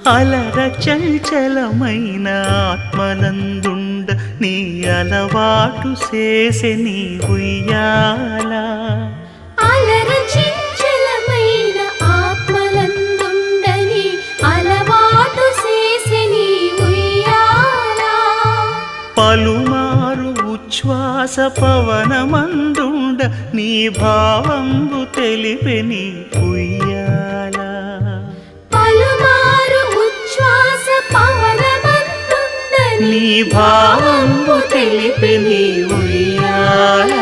అలర చంచలమైన ఆత్మలందుండ నీ అలవాటు చేసే నీ ఉయ్యాల అలర చంచలమైన ఆత్మలందుండని అలవాటు చేసే నీ ఉయ్యాల పలుమారు ఉచ్ఛ్వాస పవనమందుండ నీ భావంబు తెలిపే నీ ఉయ్యాల పలుమారు ఉచ్ఛ్వాస పవనమందుండని నీ భావంబు తెలిపే నీ ఉయ్యాల